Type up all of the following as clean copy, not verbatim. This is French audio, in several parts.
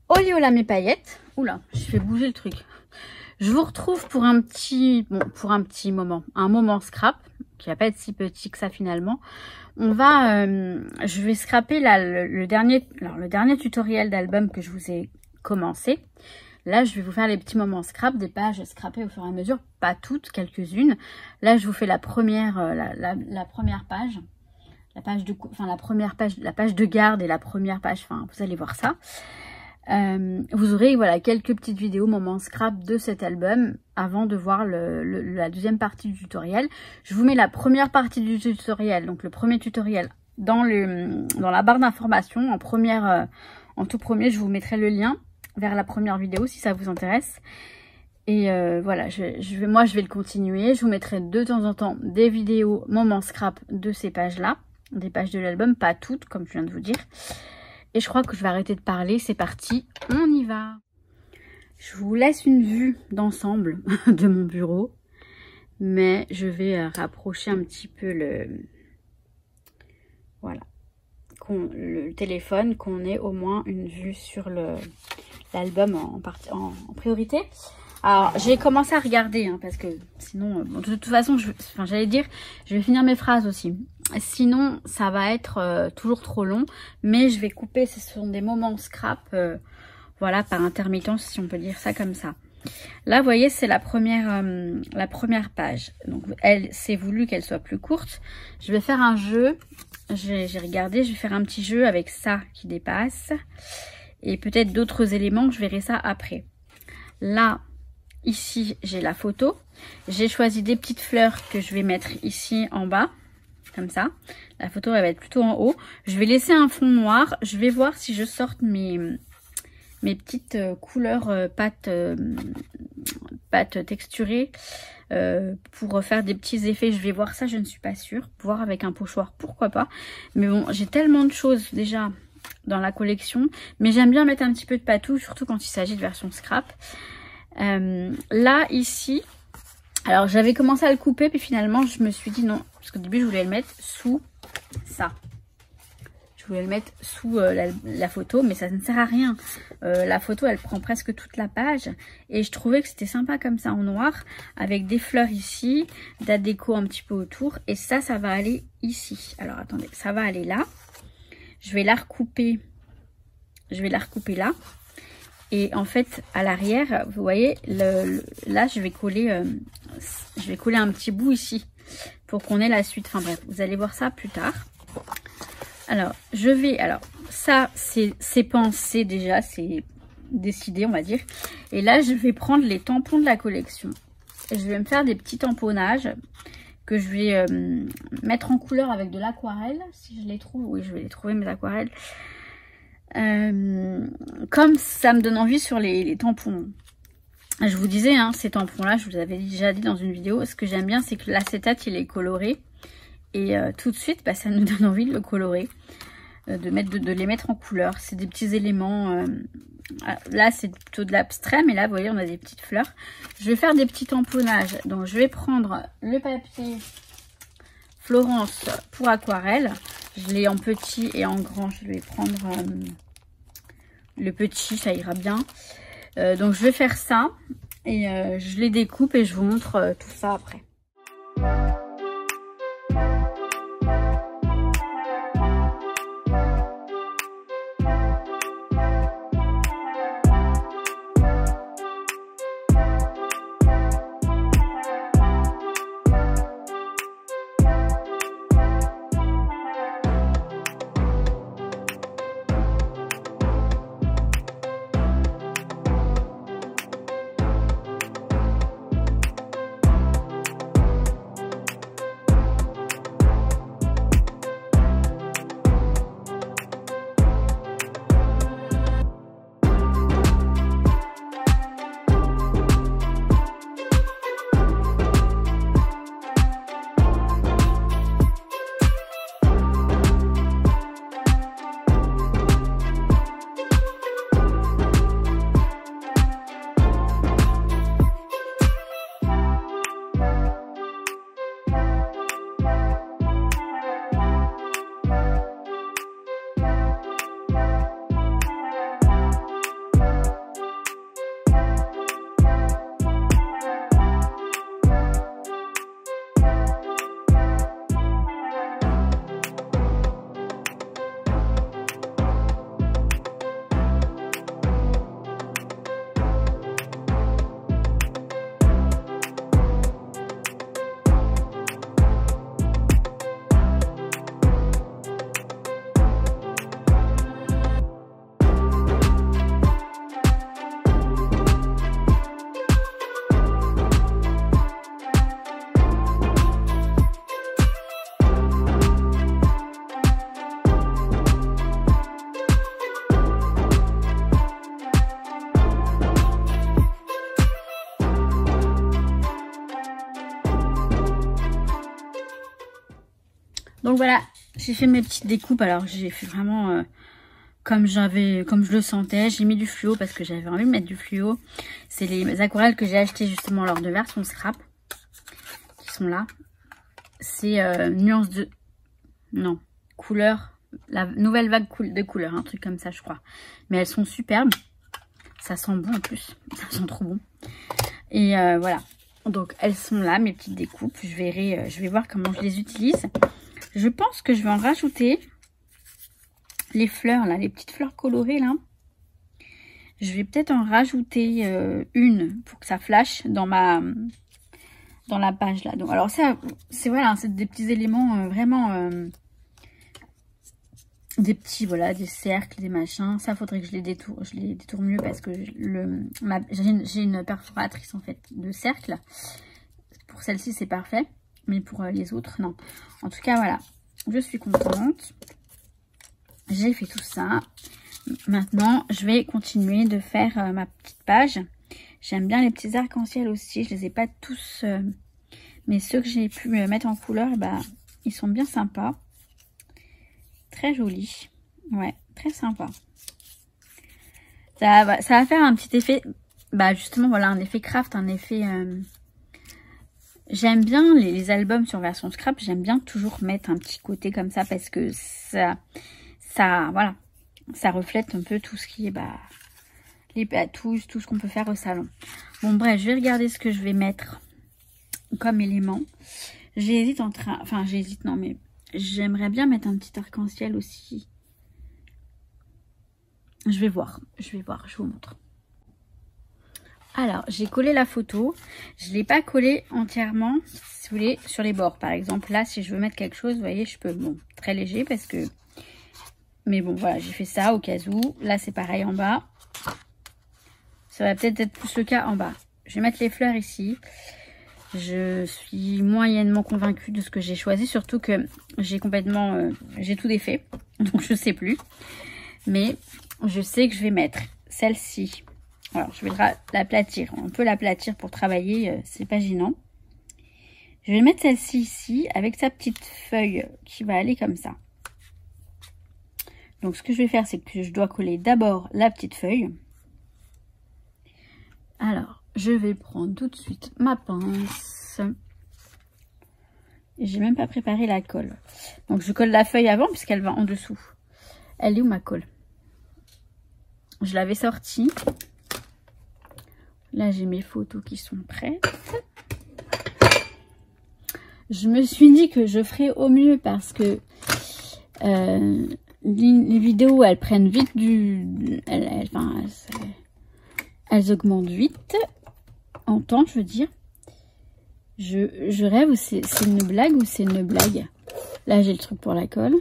Oliola mes paillettes. Oula, je fais bouger le truc. Je vous retrouve pour un petit moment, un moment scrap qui va pas être si petit que ça finalement. On va, je vais scraper là le dernier tutoriel d'album que je vous ai commencé. Là, je vais vous faire les petits moments scrap, des pages scrapées au fur et à mesure, pas toutes, quelques-unes. Là, je vous fais la première, la première page, la page de garde et la première page. Enfin, vous allez voir ça. Vous aurez voilà quelques petites vidéos moments scrap de cet album avant de voir la deuxième partie du tutoriel. Je vous mets la première partie du tutoriel, donc le premier tutoriel dans la barre d'information en tout premier. Je vous mettrai le lien vers la première vidéo si ça vous intéresse. Et voilà, moi je vais le continuer. Je vous mettrai de temps en temps des vidéos moments scrap de ces pages là, des pages de l'album, pas toutes comme je viens de vous dire. Et je crois que je vais arrêter de parler, c'est parti, on y va. Je vous laisse une vue d'ensemble de mon bureau, mais je vais rapprocher un petit peu le téléphone, qu'on ait au moins une vue sur l'album en priorité. Alors, j'ai commencé à regarder, hein, parce que sinon, bon, de toute façon, j'allais dire, je vais finir mes phrases aussi. Sinon, ça va être toujours trop long, mais je vais couper, ce sont des moments scrap, voilà, par intermittence, si on peut dire ça comme ça. Là, vous voyez, c'est la première page. Donc, c'est voulu qu'elle soit plus courte. Je vais faire un jeu, j'ai regardé, je vais faire un petit jeu avec ça qui dépasse. Et peut-être d'autres éléments, je verrai ça après. Là, ici, j'ai la photo. J'ai choisi des petites fleurs que je vais mettre ici en bas. Comme ça. La photo, elle va être plutôt en haut. Je vais laisser un fond noir. Je vais voir si je sorte mes petites couleurs pâte texturée pour faire des petits effets. Je vais voir ça, je ne suis pas sûre. Voir avec un pochoir, pourquoi pas. Mais bon, j'ai tellement de choses déjà dans la collection. Mais j'aime bien mettre un petit peu de patou, surtout quand il s'agit de version scrap. Là, ici, alors j'avais commencé à le couper, puis finalement je me suis dit non, parce qu'au début je voulais le mettre sous ça. Je voulais le mettre sous la photo, mais ça ne sert à rien. La photo, elle prend presque toute la page, et je trouvais que c'était sympa comme ça en noir, avec des fleurs ici, de la déco un petit peu autour, et ça va aller ici. Alors attendez, ça va aller là. Je vais la recouper là. Et en fait, à l'arrière, vous voyez, là, je vais coller un petit bout ici pour qu'on ait la suite. Enfin bref, vous allez voir ça plus tard. Alors, ça, c'est pensé déjà, c'est décidé, on va dire. Et là, je vais prendre les tampons de la collection. Et je vais me faire des petits tamponnages que je vais mettre en couleur avec de l'aquarelle, si je les trouve. Oui, je vais les trouver, mes aquarelles. Comme ça me donne envie sur les tampons. Je vous disais, hein, ces tampons là, je vous avais déjà dit dans une vidéo, ce que j'aime bien, c'est que l'acétate il est coloré, et tout de suite ça nous donne envie de le colorer, de les mettre en couleur. C'est des petits éléments, là c'est plutôt de l'abstrait, mais là vous voyez on a des petites fleurs. Je vais faire des petits tamponnages, donc je vais prendre le papier Florence pour aquarelle. Je l'ai en petit et en grand. Je vais prendre le petit, ça ira bien. Donc je vais faire ça et je les découpe et je vous montre tout ça après. Donc voilà, j'ai fait mes petites découpes. Alors j'ai fait vraiment comme je le sentais. J'ai mis du fluo parce que j'avais envie de mettre du fluo. C'est les aquarelles que j'ai achetées justement lors de version scrap qui sont là. C'est nuance de... Non, couleur... La nouvelle vague de couleurs, un truc comme ça je crois. Mais elles sont superbes. Ça sent bon en plus. Ça sent trop bon. Et voilà. Donc elles sont là, mes petites découpes. Je vais voir comment je les utilise. Je pense que je vais en rajouter les fleurs là, les petites fleurs colorées là. Je vais peut-être en rajouter une pour que ça flash dans la page là. Donc alors ça, c'est voilà, c'est des petits éléments vraiment des petits, voilà, des cercles, des machins. Ça, faudrait que je les détourne mieux parce que j'ai une perforatrice en fait de cercles. Pour celle-ci, c'est parfait. Mais pour les autres, non. En tout cas, voilà. Je suis contente. J'ai fait tout ça. Maintenant, je vais continuer de faire ma petite page. J'aime bien les petits arcs-en-ciel aussi. Je les ai pas tous... mais ceux que j'ai pu mettre en couleur, bah, ils sont bien sympas. Très joli. Ouais, très sympa. Ça va faire un petit effet, bah justement, voilà, un effet craft, un effet... J'aime bien les albums sur version scrap, j'aime bien toujours mettre un petit côté comme ça parce que voilà, ça reflète un peu tout ce qui est, tout ce qu'on peut faire au salon. Bon, bref, je vais regarder ce que je vais mettre comme élément. J'hésite non, mais j'aimerais bien mettre un petit arc-en-ciel aussi. Je vais voir, je vous montre. Alors, j'ai collé la photo. Je ne l'ai pas collée entièrement, si vous voulez, sur les bords. Par exemple, là, si je veux mettre quelque chose, vous voyez, je peux, bon, très léger parce que... Mais bon, voilà, j'ai fait ça au cas où. Là, c'est pareil en bas. Ça va peut-être être plus le cas en bas. Je vais mettre les fleurs ici. Je suis moyennement convaincue de ce que j'ai choisi, surtout que j'ai complètement... j'ai tout défait, donc je sais plus. Mais je sais que je vais mettre celle-ci. Alors, je vais l'aplatir. On peut l'aplatir pour travailler, c'est pas gênant. Je vais mettre celle-ci ici, avec sa petite feuille qui va aller comme ça. Donc, ce que je vais faire, c'est que je dois coller d'abord la petite feuille. Alors, je vais prendre tout de suite ma pince. Et j'ai même pas préparé la colle. Donc, je colle la feuille avant, puisqu'elle va en dessous. Elle est où ma colle? Je l'avais sortie. Là, j'ai mes photos qui sont prêtes. Je me suis dit que je ferais au mieux parce que les vidéos, elles prennent vite elles augmentent vite en temps, je veux dire. Je rêve, c'est une blague ou c'est une blague? Là, j'ai le truc pour la colle.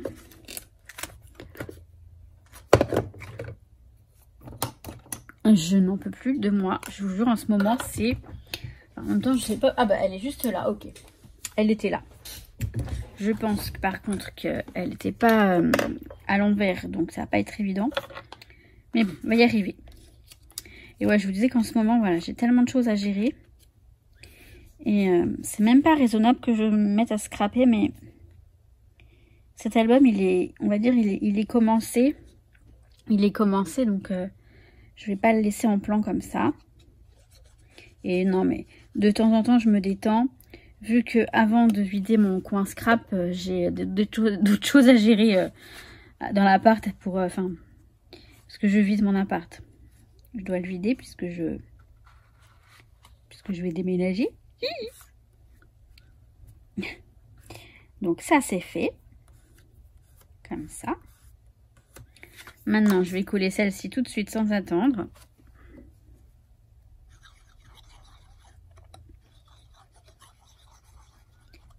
Je n'en peux plus de moi. Je vous jure, en ce moment, c'est... En même temps, je sais pas... Ah bah, elle est juste là, ok. Elle était là. Je pense par contre qu'elle n'était pas à l'envers, donc ça va pas être évident. Mais bon, on va y arriver. Et ouais, je vous disais qu'en ce moment, voilà, j'ai tellement de choses à gérer. Et c'est même pas raisonnable que je me mette à scraper, mais cet album, il est, on va dire, il est commencé. Il est commencé, donc je vais pas le laisser en plan comme ça. Et non, mais de temps en temps, je me détends. Vu que avant de vider mon coin scrap, j'ai d'autres choses à gérer dans l'appart pour, parce que je vide mon appart. Je dois le vider puisque je vais déménager. Donc ça c'est fait. Comme ça. Maintenant je vais coller celle-ci tout de suite sans attendre.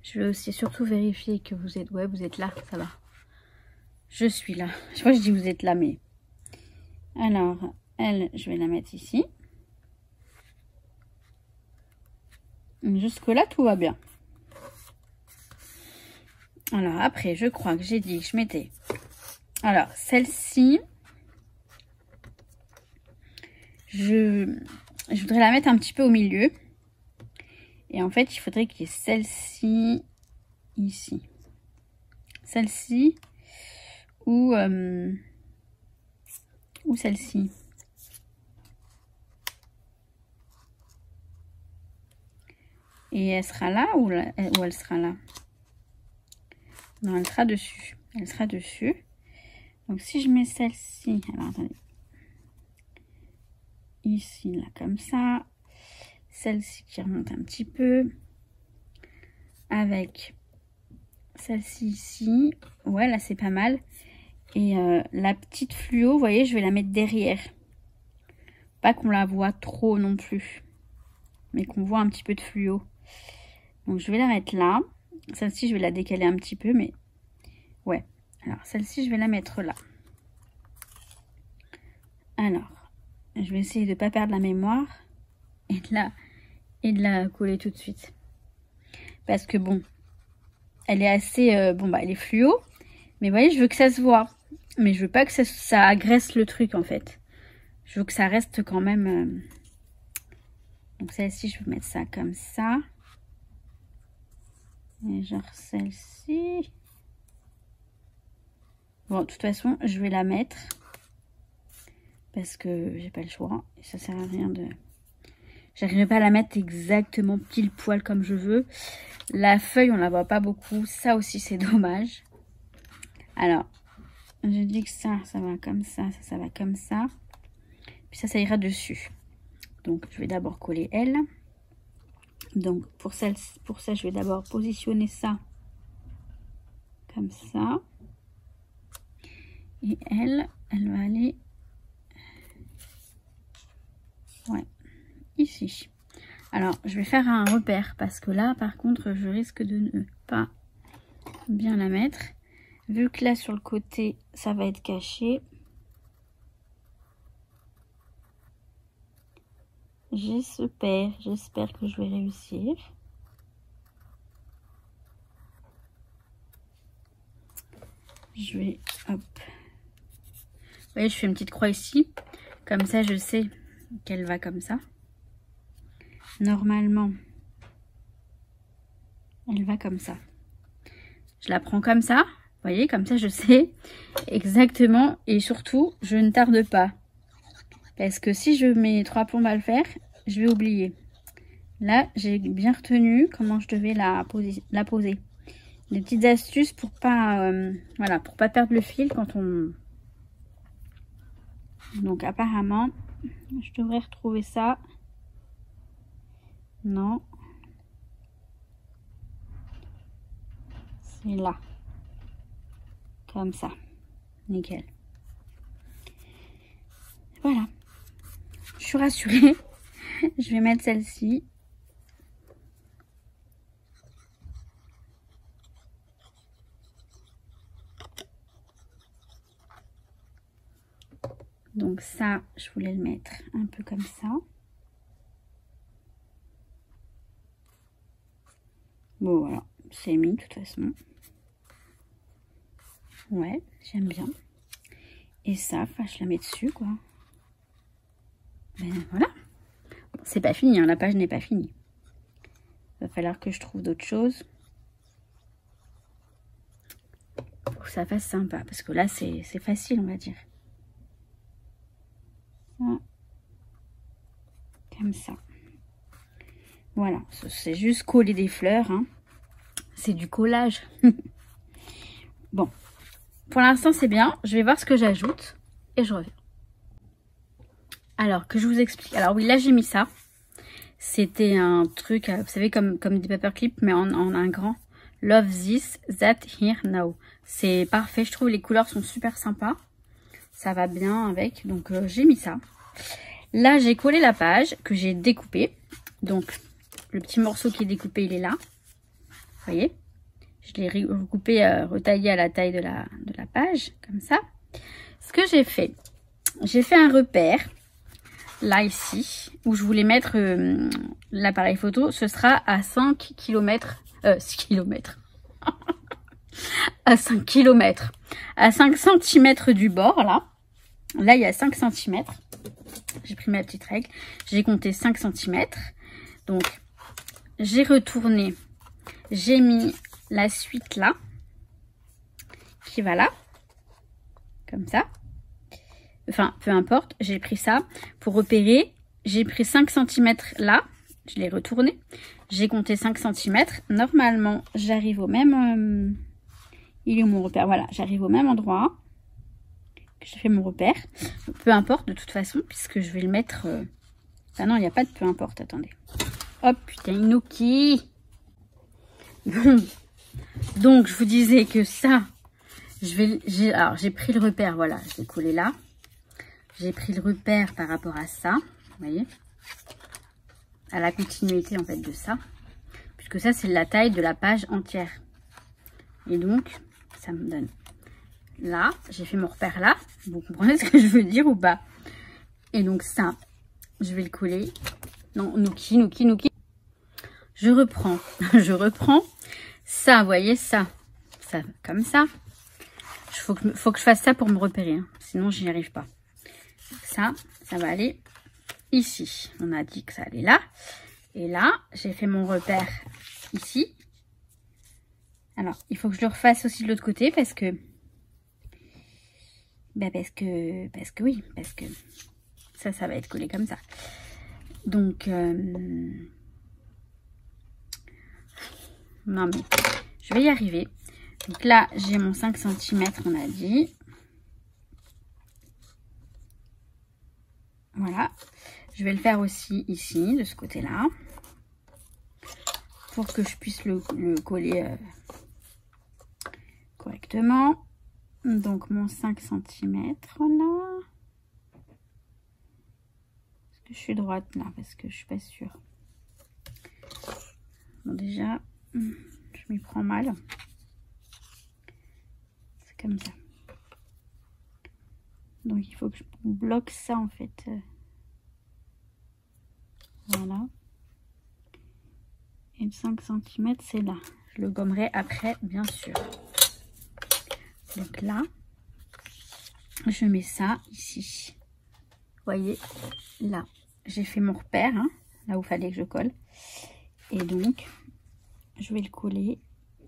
Je vais aussi surtout vérifier que vous êtes... Ouais, vous êtes là, ça va. Je suis là. Je crois que je dis vous êtes là, mais... Alors, elle, je vais la mettre ici. Jusque-là, tout va bien. Alors, après, je crois que j'ai dit que je mettais... Alors, celle-ci... Je voudrais la mettre un petit peu au milieu. Et en fait, il faudrait qu'il y ait celle-ci ici. celle-ci ou celle-ci. Et elle sera là ou elle sera là? Non, elle sera dessus. Elle sera dessus. Donc si je mets celle-ci, alors attendez. Ici, là, comme ça. Celle-ci qui remonte un petit peu. Avec celle-ci ici. Ouais, là, c'est pas mal. Et la petite fluo, vous voyez, je vais la mettre derrière. Pas qu'on la voit trop non plus. Mais qu'on voit un petit peu de fluo. Donc, je vais la mettre là. Celle-ci, je vais la décaler un petit peu, mais... Ouais. Alors, celle-ci, je vais la mettre là. Alors, je vais essayer de ne pas perdre la mémoire. Et de la coller tout de suite. Parce que, bon, elle est assez... bon, bah, elle est fluo. Mais vous voyez, je veux que ça se voit. Mais je veux pas que ça agresse le truc, en fait. Je veux que ça reste quand même... Donc, celle-ci, je vais mettre ça comme ça. Et genre celle-ci. Bon, de toute façon, je vais la mettre. Parce que j'ai pas le choix. Et ça sert à rien de... J'arriverai pas à la mettre exactement pile poil comme je veux. La feuille, on la voit pas beaucoup. Ça aussi, c'est dommage. Alors, je dis que ça va comme ça. Ça va comme ça. Puis ça ira dessus. Donc, je vais d'abord coller elle. Donc, pour ça, je vais d'abord positionner ça comme ça. Et elle va aller... Ouais, ici. Alors, je vais faire un repère parce que là, par contre, je risque de ne pas bien la mettre. Vu que là, sur le côté, ça va être caché. J'espère que je vais réussir. Je vais, hop. Vous voyez, je fais une petite croix ici. Comme ça, je sais qu'elle va comme ça. Normalement, elle va comme ça. Je la prends comme ça. Vous voyez, comme ça, je sais exactement. Et surtout, je ne tarde pas. Parce que si je mets 3 plombes à le faire, je vais oublier. Là, j'ai bien retenu comment je devais la poser. Des petites astuces pour pas, voilà, pour pas perdre le fil quand on... Donc apparemment, je devrais retrouver ça. Non. C'est là. Comme ça. Nickel. Voilà. Je suis rassurée. Je vais mettre celle-ci. Donc ça, je voulais le mettre un peu comme ça. Bon, voilà. C'est mis, de toute façon. Ouais, j'aime bien. Et ça, enfin, je la mets dessus, quoi. Ben voilà. Bon, c'est pas fini, hein, la page n'est pas finie. Il va falloir que je trouve d'autres choses. Pour que ça fasse sympa. Parce que là, c'est facile, on va dire. Comme ça. Voilà. C'est juste coller des fleurs. Hein. C'est du collage. Bon. Pour l'instant, c'est bien. Je vais voir ce que j'ajoute. Et je reviens. Alors, que je vous explique. Alors oui, là, j'ai mis ça. C'était un truc, vous savez, comme des paperclips, mais en un grand. Love this, that, here, now. C'est parfait. Je trouve les couleurs sont super sympas. Ça va bien avec. Donc, j'ai mis ça. Là, j'ai collé la page que j'ai découpée. Donc, le petit morceau qui est découpé, il est là. Vous voyez? Je l'ai recoupé, retaillé à la taille de la page, comme ça. Ce que j'ai fait un repère, là, ici, où je voulais mettre l'appareil photo. Ce sera à 5 km, 6 km. À 5 km. À 5 cm du bord, là. Là, il y a 5 cm. J'ai pris ma petite règle. J'ai compté 5 cm. Donc, j'ai retourné. J'ai mis la suite là. qui va là. Comme ça. Enfin, peu importe, j'ai pris ça pour repérer. J'ai pris 5 cm là. Je l'ai retourné. J'ai compté 5 cm. Normalement, j'arrive au même... il est où mon repère? Voilà, j'arrive au même endroit. Je fais mon repère. Peu importe de toute façon, puisque je vais le mettre... Ah non, il n'y a pas de peu importe, attendez. Hop, putain, Inuki. Donc, je vous disais que ça, alors, j'ai pris le repère, voilà, je l'ai collé là. J'ai pris le repère par rapport à ça, vous voyez, à la continuité en fait de ça, puisque ça c'est la taille de la page entière. Et donc, ça me donne là, j'ai fait mon repère là, vous comprenez ce que je veux dire ou pas? Et donc ça, je vais le coller. Non, Nuki. Je reprends, je reprends. Ça, vous voyez, ça comme ça. Faut que je fasse ça pour me repérer, hein, sinon j'y arrive pas. Ça va aller ici. On a dit que ça allait là. Et là, j'ai fait mon repère ici. Alors, il faut que je le refasse aussi de l'autre côté parce que... Ben parce que ça va être collé comme ça. Donc, non mais, je vais y arriver. Donc là, j'ai mon 5 cm, on a dit. Voilà. Je vais le faire aussi ici, de ce côté-là. Pour que je puisse le coller correctement. Donc, mon 5 cm, là. Est-ce que je suis droite là? Parce que je suis pas sûre. Bon, déjà, je m'y prends mal. C'est comme ça. Donc, il faut que je bloque ça, en fait. Voilà. Et le 5 cm, c'est là. Je le gommerai après, bien sûr. Donc là, je mets ça ici. Vous voyez, là, j'ai fait mon repère, hein, là où il fallait que je colle. Et donc, je vais le coller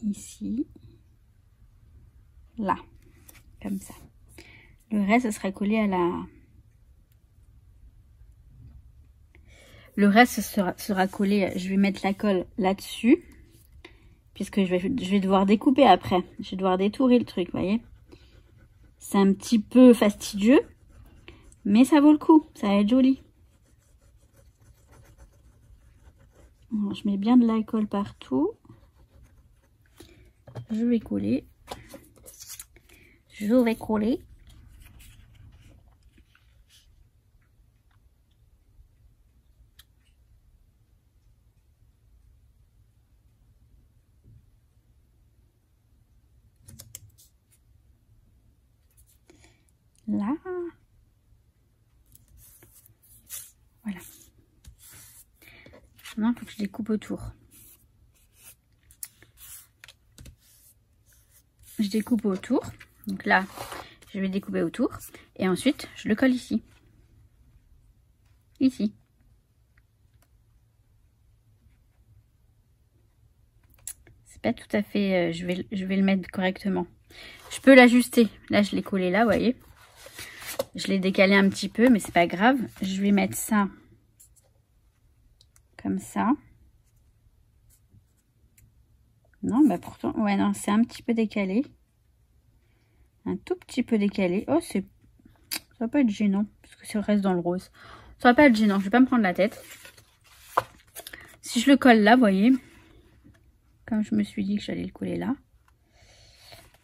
ici, là, comme ça. Le reste, ce sera collé à la... Le reste sera collé, je vais mettre la colle là-dessus, puisque je vais devoir découper après. Je vais devoir détourer le truc, vous voyez. C'est un petit peu fastidieux, mais ça vaut le coup, ça va être joli. Alors, je mets bien de la colle partout. Je vais coller. Je vais coller. Là. Voilà. Maintenant, il faut que je découpe autour. Je découpe autour. Donc là, je vais découper autour. Et ensuite, je le colle ici. Ici. C'est pas tout à fait... je vais le mettre correctement. Je peux l'ajuster. Là, je l'ai collé là, vous voyez. Je l'ai décalé un petit peu, mais c'est pas grave. Je vais mettre ça comme ça. Non, bah pourtant, ouais, non, c'est un petit peu décalé. Un tout petit peu décalé. Oh, ça va pas être gênant, parce que ça reste dans le rose. Ça va pas être gênant, je vais pas me prendre la tête. Si je le colle là, vous voyez, comme je me suis dit que j'allais le coller là,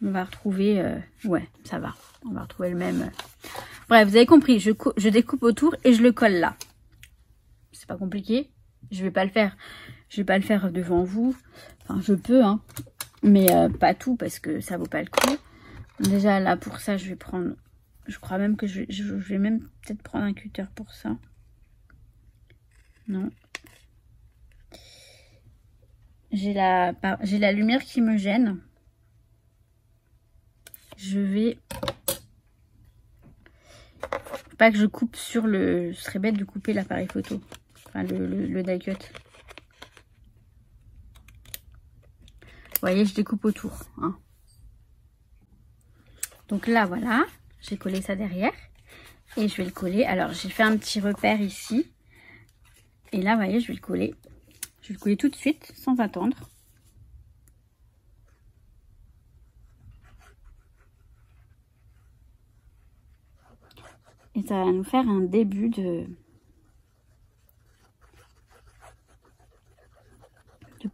on va retrouver, ouais, ça va. On va retrouver le même... Bref, vous avez compris, je découpe autour et je le colle là. C'est pas compliqué. Je vais pas le faire. Je vais pas le faire devant vous. Enfin, je peux, hein. Mais pas tout parce que ça vaut pas le coup. Déjà, là, pour ça, je vais prendre... Je crois même que je vais même peut-être prendre un cutter pour ça. Non. J'ai la lumière qui me gêne. Je vais... Pas que je coupe sur le... Ce serait bête de couper l'appareil photo. Enfin, le die cut. Vous voyez, je découpe autour. Hein. Donc là, voilà, j'ai collé ça derrière. Et je vais le coller. Alors, j'ai fait un petit repère ici. Et là, vous voyez, je vais le coller. Je vais le coller tout de suite, sans attendre. Et ça va nous faire un début de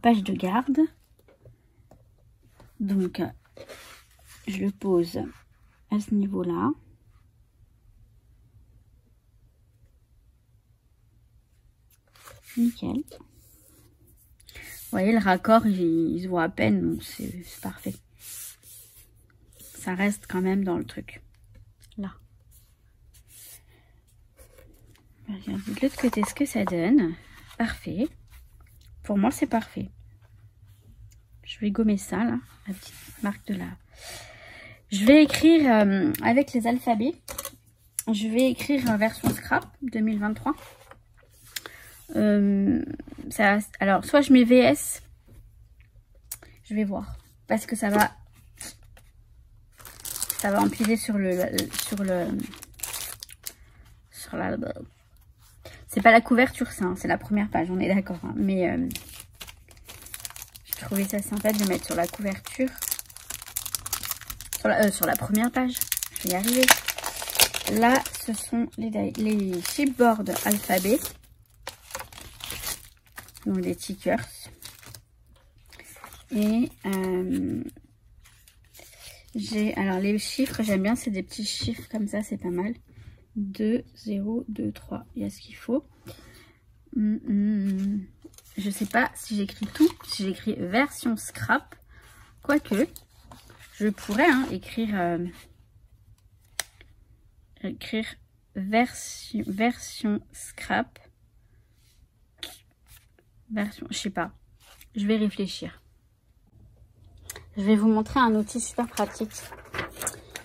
page de garde. Donc, je le pose à ce niveau-là. Nickel. Vous voyez, le raccord, il se voit à peine, donc c'est parfait. Ça reste quand même dans le truc. Là. Regardez de l'autre côté ce que ça donne. Parfait. Pour moi, c'est parfait. Je vais gommer ça, là. La petite marque de la... Je vais écrire avec les alphabets. Je vais écrire version scrap 2023. Alors, soit je mets VS. Je vais voir. Parce que ça va empiler sur la... C'est pas la couverture, ça. Hein, c'est la première page, on est d'accord. Hein, mais je trouvais ça sympa de mettre sur la couverture. Sur la première page. Je vais y arriver. Là, ce sont les chipboards alphabet. Donc des tickers. Et alors les chiffres, j'aime bien, c'est des petits chiffres comme ça, c'est pas mal. 2, 0, 2, 3, il y a ce qu'il faut. Je sais pas si j'écris tout, si j'écris version scrap, quoique je pourrais écrire version scrap, version, je sais pas, je vais réfléchir. Je vais vous montrer un outil super pratique,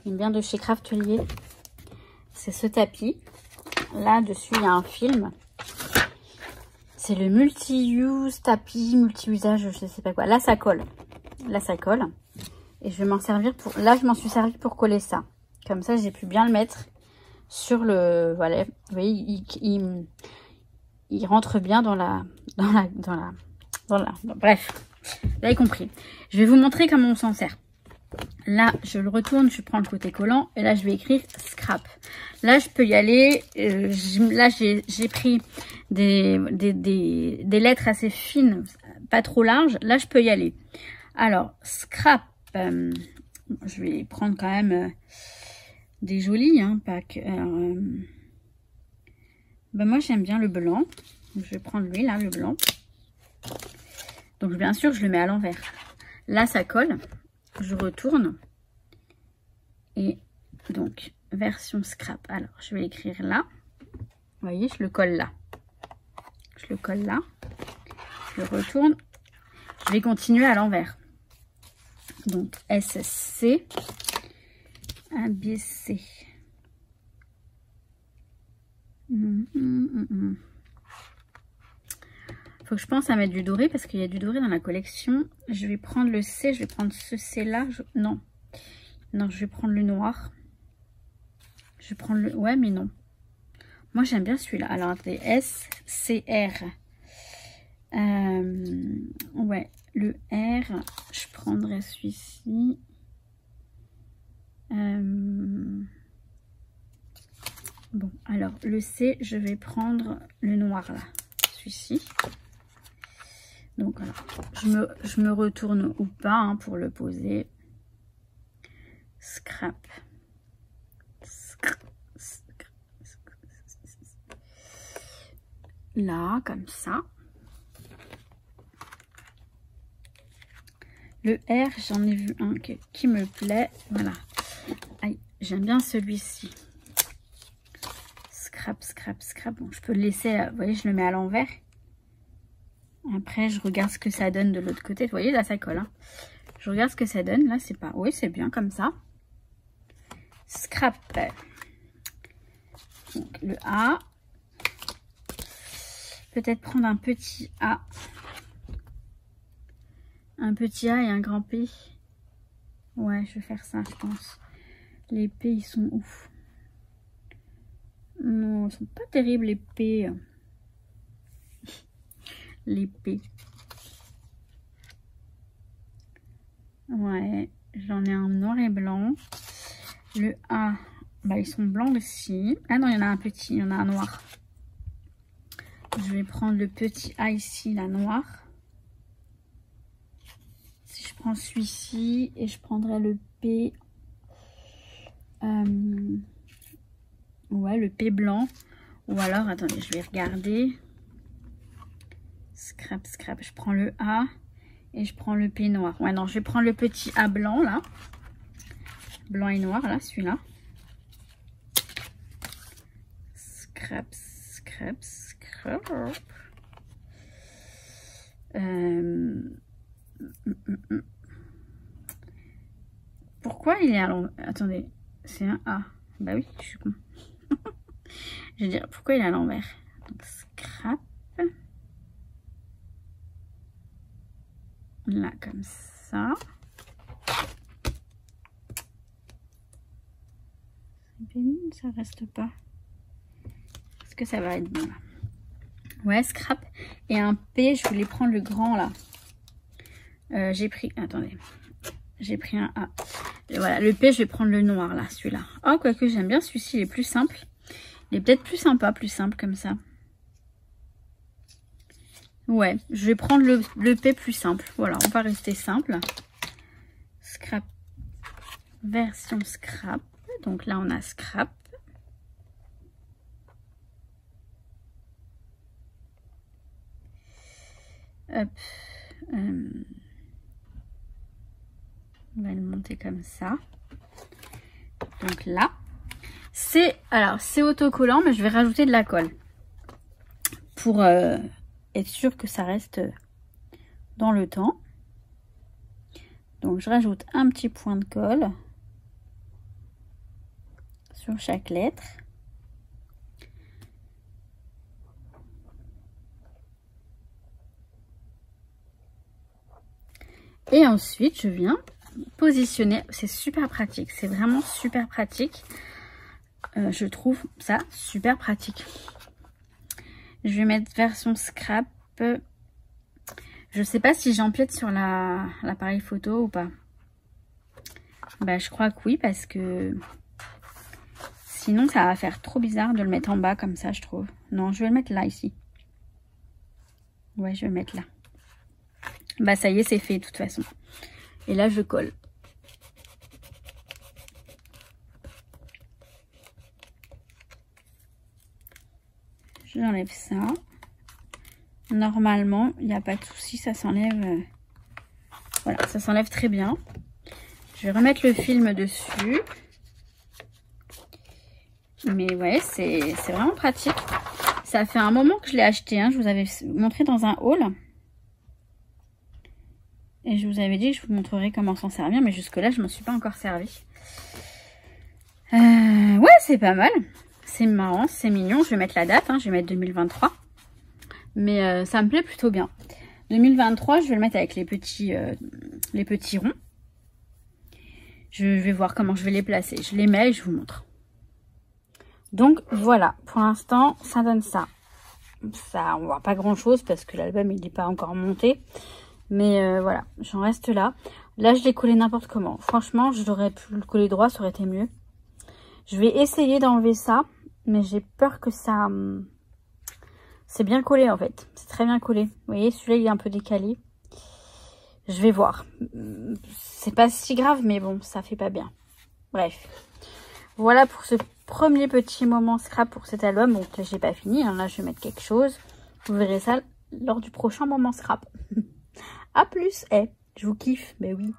il vient de chez Craftelier. C'est ce tapis. Là, dessus, il y a un film. C'est le multi-use tapis, multi-usage, je sais pas quoi. Là, ça colle. Là, ça colle. Et je vais m'en servir pour... Là, je m'en suis servi pour coller ça. Comme ça, j'ai pu bien le mettre sur le... Voilà. Vous voyez, il rentre bien dans la... Bref, vous avez compris. Je vais vous montrer comment on s'en sert. Là, je le retourne, je prends le côté collant et là, je vais écrire scrap. Là, je peux y aller. Là, j'ai pris des lettres assez fines, pas trop larges. Là, je peux y aller. Alors, scrap, je vais prendre quand même des jolis, hein, pas que... moi, j'aime bien le blanc. Donc, je vais prendre lui, là, le blanc. Donc, bien sûr, je le mets à l'envers. Là, ça colle. Je retourne et donc version scrap. Alors je vais écrire là, vous voyez, je le colle là, je le colle là, je le retourne, je vais continuer à l'envers. Donc SC ABC. Faut que je pense à mettre du doré parce qu'il y a du doré dans la collection. Je vais prendre le C, je vais prendre ce C là. Non, je vais prendre le noir. Je vais prendre le... Ouais, mais non. Moi, j'aime bien celui-là. Alors, attendez, S, C, R. Ouais, le R, je prendrais celui-ci. Bon, alors, le C, je vais prendre le noir là. Celui-ci. Donc voilà, je me retourne ou pas pour le poser. Scrap. Là, comme ça. Le R, j'en ai vu un qui me plaît. Voilà. Aïe, j'aime bien celui-ci. Scrap, scrap, scrap. Bon, je peux le laisser, vous voyez, je le mets à l'envers. Après, je regarde ce que ça donne de l'autre côté. Vous voyez, là, ça colle. Hein. Je regarde ce que ça donne. Là, c'est pas... Oui, c'est bien comme ça. Scrap. Donc, le A. Peut-être prendre un petit A. Un petit A et un grand P. Ouais, je vais faire ça, je pense. Les P, ils sont ouf. Non, ils sont pas terribles, les P. Les P. Ouais, j'en ai un noir et blanc. Le A, bah, ils sont blancs aussi. Ah non, il y en a un petit, il y en a un noir. Je vais prendre le petit A ici, la noire. Si je prends celui-ci et je prendrai le P. Ouais, le P blanc. Ou alors, attendez, je vais regarder. Scrap, scrap. Je prends le A et je prends le P noir. Ouais, non, je vais prendre le petit A blanc, là. Blanc et noir, là, celui-là. Scrap, scrap, scrap. Pourquoi il est à l'envers? Attendez, c'est un A. Bah oui, je suis con. Je veux dire, pourquoi il est à l'envers? Donc, scrap. Là, comme ça. C'est pénible, ça reste pas. Est-ce que ça va être bon là? Ouais, scrap. Et un P, je voulais prendre le grand là. J'ai pris, attendez. J'ai pris un A. Et voilà, le P, je vais prendre le noir là, celui-là. Oh, quoique j'aime bien celui-ci, il est plus simple. Il est peut-être plus sympa, plus simple comme ça. Ouais, je vais prendre le P plus simple. Voilà, on va rester simple. Scrap. Version scrap. Donc là, on a scrap. Hop. On va le monter comme ça. Donc là, c'est autocollant, mais je vais rajouter de la colle pour être sûr que ça reste dans le temps. Donc je rajoute un petit point de colle sur chaque lettre. Et ensuite je viens positionner. C'est super pratique, c'est vraiment super pratique. Je trouve ça super pratique. Je vais mettre version scrap. Je sais pas si j'empiète sur l'appareil photo ou pas. Bah je crois que oui, parce que sinon ça va faire trop bizarre de le mettre en bas comme ça, je trouve. Non, je vais le mettre là, ici. Ouais, je vais le mettre là. Bah ça y est, c'est fait de toute façon. Et là je colle. J'enlève ça. Normalement, il n'y a pas de souci, ça s'enlève. Voilà, ça s'enlève très bien. Je vais remettre le film dessus. Mais ouais, c'est vraiment pratique. Ça fait un moment que je l'ai acheté, hein. Je vous avais montré dans un haul. Et je vous avais dit que je vous montrerai comment s'en servir. Mais jusque-là, je ne m'en suis pas encore servi. Ouais, c'est pas mal. C'est marrant, c'est mignon. Je vais mettre la date, hein. Je vais mettre 2023. Mais ça me plaît plutôt bien. 2023, je vais le mettre avec les petits ronds. Je vais voir comment je vais les placer. Je les mets et je vous montre. Donc voilà, pour l'instant, ça donne ça. Ça, on voit pas grand chose parce que l'album il n'est pas encore monté. Mais voilà, j'en reste là. Là, je l'ai collé n'importe comment. Franchement, je l'aurais pu le coller droit, ça aurait été mieux. Je vais essayer d'enlever ça, mais j'ai peur que ça... C'est bien collé en fait, c'est très bien collé. Vous voyez, celui-là il est un peu décalé. Je vais voir. C'est pas si grave, mais bon, ça fait pas bien. Bref. Voilà pour ce premier petit moment scrap pour cet album. Donc là, j'ai pas fini. Hein. Là, je vais mettre quelque chose. Vous verrez ça lors du prochain moment scrap. A plus. Je vous kiffe. Mais oui.